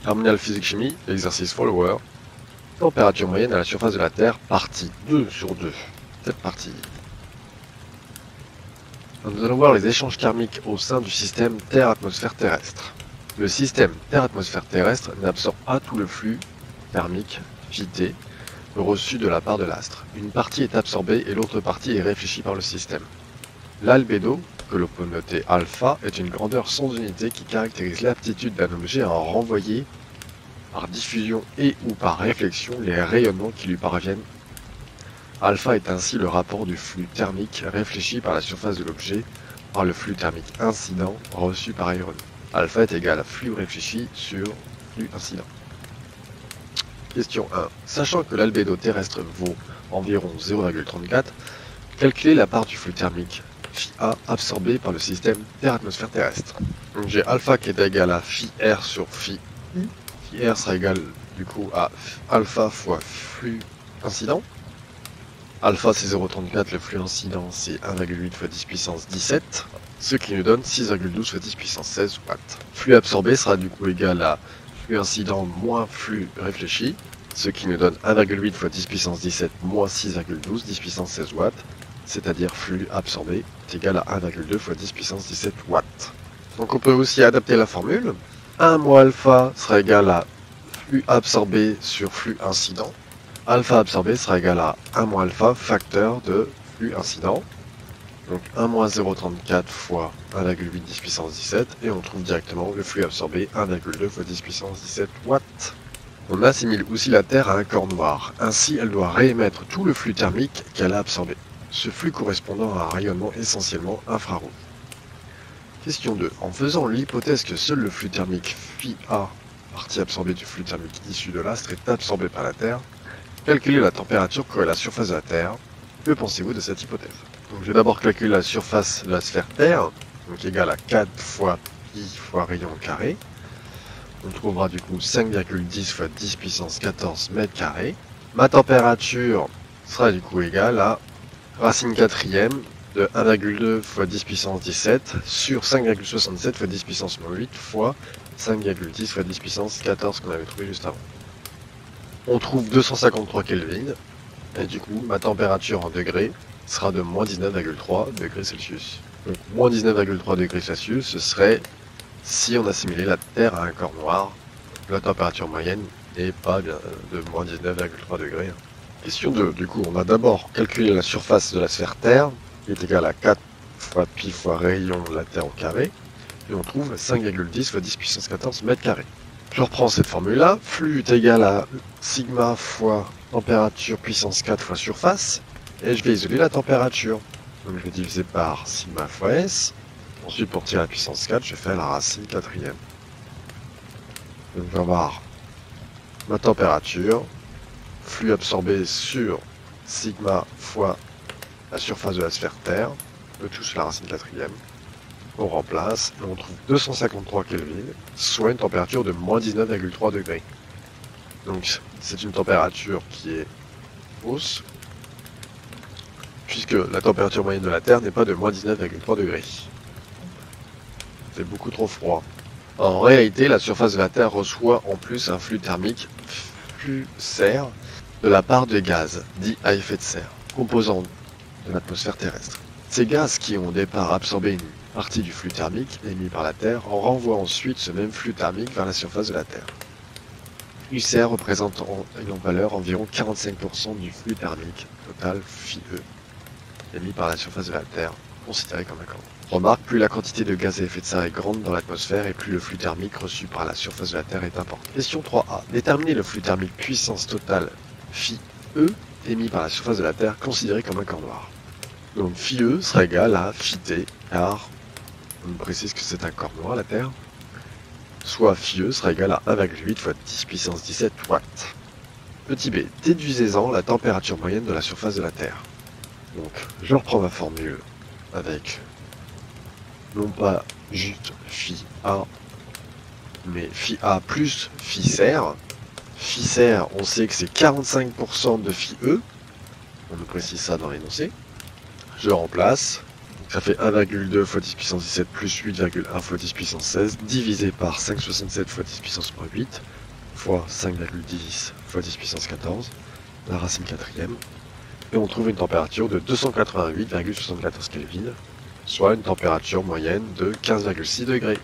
Terminal physique-chimie, exercice follower. Température moyenne à la surface de la Terre, partie 2 sur 2. Cette partie. Nous allons voir les échanges thermiques au sein du système Terre-atmosphère terrestre. Le système Terre-atmosphère terrestre n'absorbe pas tout le flux thermique, JT, reçu de la part de l'astre. Une partie est absorbée et l'autre partie est réfléchie par le système. L'albédo, que l'on peut noter alpha, est une grandeur sans unité qui caractérise l'aptitude d'un objet à en renvoyer par diffusion et ou par réflexion les rayonnements qui lui parviennent. Alpha est ainsi le rapport du flux thermique réfléchi par la surface de l'objet par le flux thermique incident reçu par rayonnement. Alpha est égal à flux réfléchi sur flux incident. Question 1. Sachant que l'albédo terrestre vaut environ 0,34, calculez la part du flux thermique phi A absorbé par le système Terre-atmosphère terrestre. Donc j'ai alpha qui est égal à phi R sur phi I. Phi R sera égal du coup à alpha fois flux incident. Alpha c'est 0,34, le flux incident c'est 1,8 fois 10 puissance 17, ce qui nous donne 6,12 fois 10 puissance 16 watts. Flux absorbé sera du coup égal à flux incident moins flux réfléchi, ce qui nous donne 1,8 fois 10 puissance 17 moins 6,12 10 puissance 16 watts, c'est-à-dire flux absorbé est égal à 1,2 fois 10 puissance 17 watts. Donc on peut aussi adapter la formule. 1 moins alpha sera égal à flux absorbé sur flux incident. Alpha absorbé sera égal à 1 moins alpha facteur de flux incident. Donc 1 moins 0,34 fois 1,8 10 puissance 17 et on trouve directement le flux absorbé 1,2 fois 10 puissance 17 watts. On assimile aussi la Terre à un corps noir. Ainsi, elle doit réémettre tout le flux thermique qu'elle a absorbé. Ce flux correspondant à un rayonnement essentiellement infrarouge. Question 2. En faisant l'hypothèse que seul le flux thermique phi A, partie absorbée du flux thermique issu de l'astre, est absorbé par la Terre, calculez la température corrélée à la surface de la Terre. Que pensez-vous de cette hypothèse? Donc, je vais d'abord calculer la surface de la sphère Terre, donc égale à 4 fois pi fois rayon carré. On trouvera du coup 5,10 fois 10 puissance 14 mètres carrés. Ma température sera du coup égale à racine quatrième de 1,2 fois 10 puissance 17 sur 5,67 fois 10 puissance 8 fois 5,10 fois 10 puissance 14 qu'on avait trouvé juste avant. On trouve 253 Kelvin, et du coup, ma température en degrés sera de moins 19,3 degrés Celsius. Donc, moins 19,3 degrés Celsius, ce serait si on assimilait la Terre à un corps noir. La température moyenne n'est pas bien de moins 19,3 degrés. Question 2. Du coup, on a d'abord calculé la surface de la sphère Terre, qui est égale à 4 fois pi fois rayon de la Terre au carré, et on trouve 5,10 fois 10 puissance 14 mètres carrés. Je reprends cette formule-là, flux est égal à sigma fois température puissance 4 fois surface, et je vais isoler la température. Donc je vais diviser par sigma fois S, ensuite pour tirer la puissance 4, je fais la racine quatrième. Donc je vais avoir ma température, flux absorbé sur sigma fois la surface de la sphère Terre, le tout sur la racine quatrième. On remplace et on trouve 253 Kelvin, soit une température de moins 19,3 degrés. Donc c'est une température qui est fausse, puisque la température moyenne de la Terre n'est pas de moins 19,3 degrés. C'est beaucoup trop froid. En réalité, la surface de la Terre reçoit en plus un flux thermique, flux serre, de la part des gaz, dits à effet de serre, composants de l'atmosphère terrestre. Ces gaz qui ont au départ absorbé une partie du flux thermique émis par la Terre en renvoient ensuite ce même flux thermique vers la surface de la Terre. Flux serre représente en valeur environ 45% du flux thermique total phi E émis par la surface de la Terre, considéré comme un corps. Remarque, plus la quantité de gaz à effet de serre est grande dans l'atmosphère et plus le flux thermique reçu par la surface de la Terre est important. Question 3a. Déterminer le flux thermique puissance totale phi E émis par la surface de la Terre considéré comme un corps noir. Donc phi E sera égal à phi T, car on nous précise que c'est un corps noir la Terre, soit phi E sera égal à 1,8 fois 10 puissance 17 watts. Petit b, déduisez-en la température moyenne de la surface de la Terre. Donc je reprends ma formule avec non pas juste phi A, mais phi A plus phi serre. Phi serre, on sait que c'est 45% de phi E, on nous précise ça dans l'énoncé. Je remplace, Ça fait 1,2 fois 10 puissance 17 plus 8,1 fois 10 puissance 16 divisé par 5,67 fois 10 puissance moins 8 fois 5,10 fois 10 puissance 14, la racine quatrième. Et on trouve une température de 288,74 Kelvin, soit une température moyenne de 15,6 degrés.